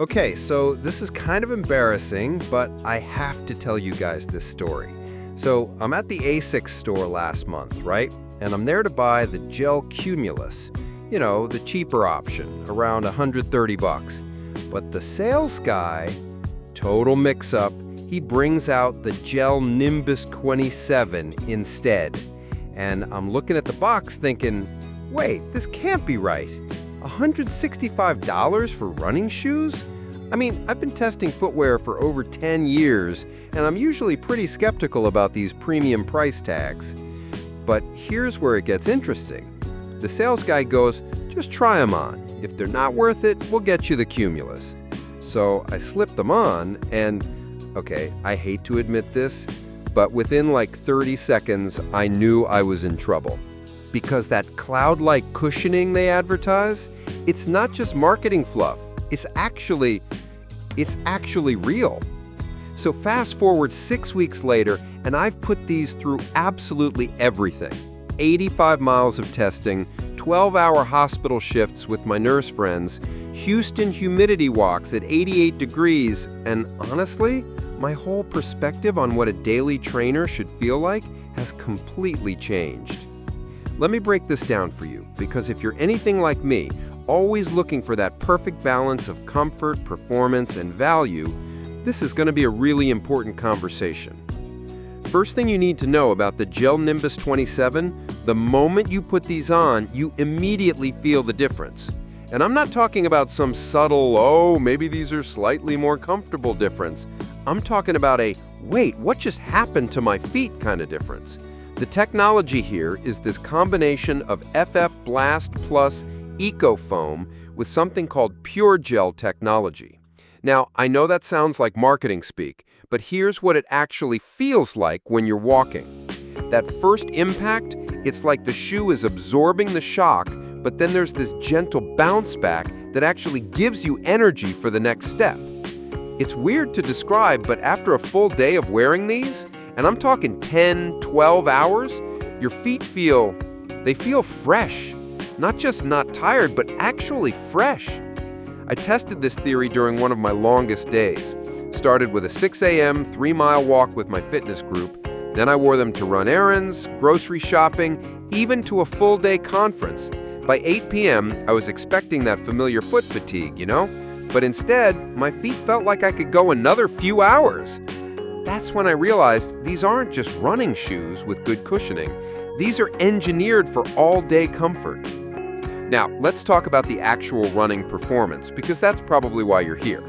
Okay, so this is kind of embarrassing, but I have to tell you guys this story. So I'm at the ASICS store last month, right? And I'm there to buy the Gel-Cumulus, the cheaper option, around 130 bucks. But the sales guy, total mix-up, he brings out the Gel-Nimbus 27 instead. And I'm looking at the box thinking, wait, this can't be right. $165 for running shoes? I mean, I've been testing footwear for over 10 years, and I'm usually pretty skeptical about these premium price tags. But here's where it gets interesting. The sales guy goes, just try them on. If they're not worth it, we'll get you the Cumulus. So I slipped them on, and, okay, I hate to admit this, but within like 30 seconds, I knew I was in trouble. Because that cloud-like cushioning they advertise, it's not just marketing fluff. It's actually real. So fast forward 6 weeks later, and I've put these through absolutely everything. 85 miles of testing, 12-hour hospital shifts with my nurse friends, Houston humidity walks at 88 degrees, and honestly, my whole perspective on what a daily trainer should feel like has completely changed. Let me break this down for you, because if you're anything like me, always looking for that perfect balance of comfort, performance, and value, this is going to be a really important conversation. First thing you need to know about the Gel-Nimbus 27, the moment you put these on, you immediately feel the difference. And I'm not talking about some subtle, oh, maybe these are slightly more comfortable difference. I'm talking about a, wait, what just happened to my feet kind of difference. The technology here is this combination of BLAST PLUS ECO Foam with something called PureGEL technology. Now, I know that sounds like marketing speak, but here's what it actually feels like when you're walking. That first impact, it's like the shoe is absorbing the shock, but then there's this gentle bounce back that actually gives you energy for the next step. It's weird to describe, but after a full day of wearing these, and I'm talking 10, 12 hours, your feet feel fresh. Not just not tired, but actually fresh. I tested this theory during one of my longest days. Started with a 6 a.m., 3-mile walk with my fitness group. Then I wore them to run errands, grocery shopping, even to a full-day conference. By 8 p.m., I was expecting that familiar foot fatigue, But instead, my feet felt like I could go another few hours. That's when I realized these aren't just running shoes with good cushioning. These are engineered for all-day comfort. Now, let's talk about the actual running performance, because that's probably why you're here.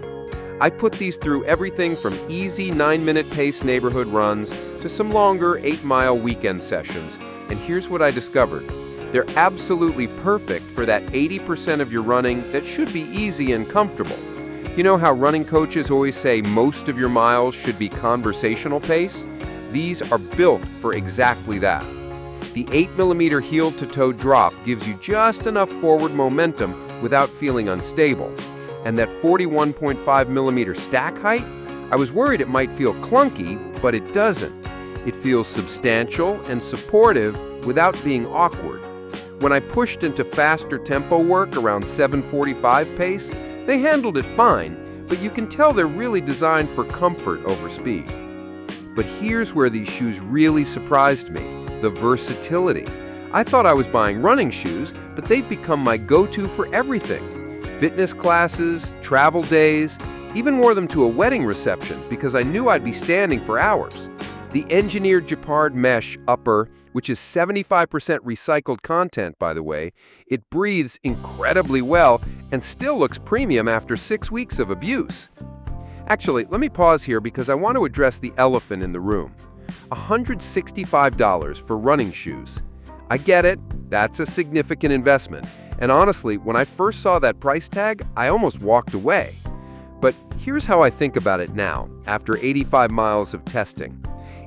I put these through everything from easy 9-minute pace neighborhood runs to some longer 8-mile weekend sessions, and here's what I discovered. They're absolutely perfect for that 80% of your running that should be easy and comfortable. You know how running coaches always say most of your miles should be conversational pace? These are built for exactly that. The 8mm heel-to-toe drop gives you just enough forward momentum without feeling unstable. And that 41.5mm stack height, I was worried it might feel clunky, but it doesn't. It feels substantial and supportive without being awkward. When I pushed into faster tempo work around 7:45 pace, they handled it fine, but you can tell they're really designed for comfort over speed. But here's where these shoes really surprised me, the versatility. I thought I was buying running shoes, but they've become my go-to for everything. Fitness classes, travel days, even wore them to a wedding reception because I knew I'd be standing for hours. The engineered Jacquard mesh upper, which is 75% recycled content, by the way, it breathes incredibly well and still looks premium after 6 weeks of abuse. Actually, let me pause here because I want to address the elephant in the room. $165 for running shoes. I get it, that's a significant investment. And honestly, when I first saw that price tag, I almost walked away. But here's how I think about it now, after 85 miles of testing.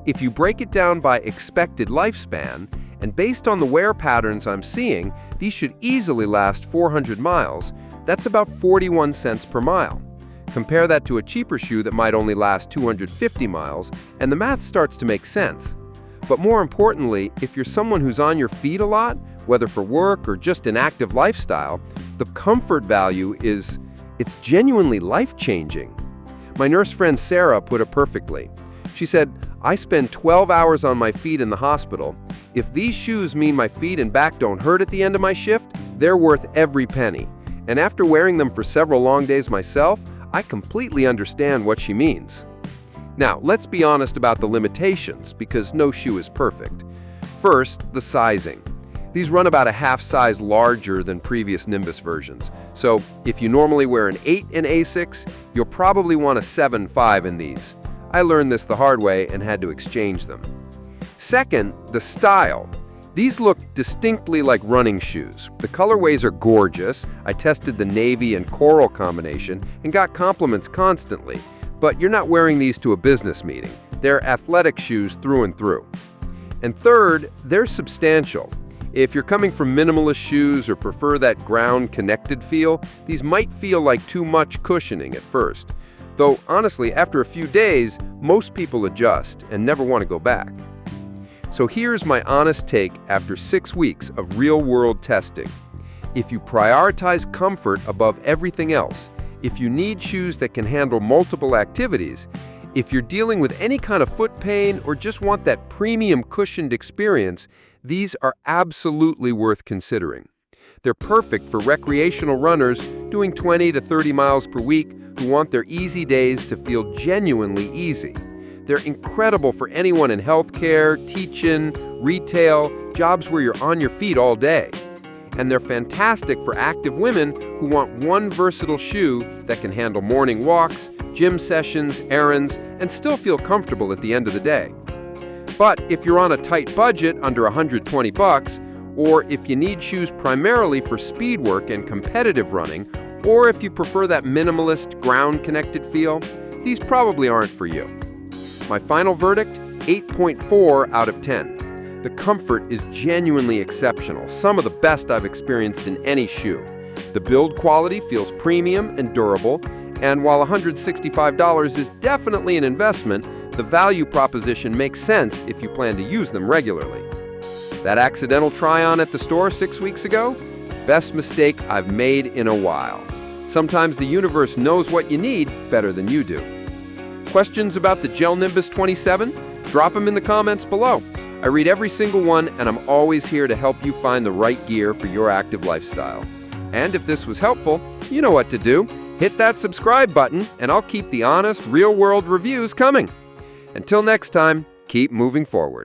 If you break it down by expected lifespan, and based on the wear patterns I'm seeing, these should easily last 400 miles. That's about 41 cents per mile. Compare that to a cheaper shoe that might only last 250 miles, and the math starts to make sense. But more importantly, if you're someone who's on your feet a lot, whether for work or just an active lifestyle, the comfort value it's It's genuinely life-changing. My nurse friend Sarah put it perfectly. She said, "I spend 12 hours on my feet in the hospital. If these shoes mean my feet and back don't hurt at the end of my shift, they're worth every penny. And after wearing them for several long days myself, I completely understand what she means." Now, let's be honest about the limitations, because no shoe is perfect. First, the sizing. These run about a half size larger than previous Nimbus versions. So if you normally wear an 8 in ASICS, you'll probably want a 7.5 in these. I learned this the hard way and had to exchange them. Second, the style. These look distinctly like running shoes. The colorways are gorgeous. I tested the navy and coral combination and got compliments constantly. But you're not wearing these to a business meeting. They're athletic shoes through and through. And third, they're substantial. If you're coming from minimalist shoes or prefer that ground-connected feel, these might feel like too much cushioning at first. Though, honestly, after a few days, most people adjust and never want to go back. So here's my honest take after 6 weeks of real-world testing. If you prioritize comfort above everything else, if you need shoes that can handle multiple activities, if you're dealing with any kind of foot pain or just want that premium cushioned experience, these are absolutely worth considering. They're perfect for recreational runners doing 20 to 30 miles per week who want their easy days to feel genuinely easy. They're incredible for anyone in healthcare, teaching, retail, jobs where you're on your feet all day. And they're fantastic for active women who want one versatile shoe that can handle morning walks, gym sessions, errands, and still feel comfortable at the end of the day. But if you're on a tight budget under $120, or if you need shoes primarily for speed work and competitive running, or if you prefer that minimalist, ground-connected feel, these probably aren't for you. My final verdict, 8.4 out of 10. The comfort is genuinely exceptional, some of the best I've experienced in any shoe. The build quality feels premium and durable, and while $165 is definitely an investment, the value proposition makes sense if you plan to use them regularly. That accidental try-on at the store 6 weeks ago? Best mistake I've made in a while. Sometimes the universe knows what you need better than you do. Questions about the Gel-Nimbus 27? Drop them in the comments below. I read every single one, and I'm always here to help you find the right gear for your active lifestyle. And if this was helpful, you know what to do. Hit that subscribe button, and I'll keep the honest, real-world reviews coming. Until next time, keep moving forward.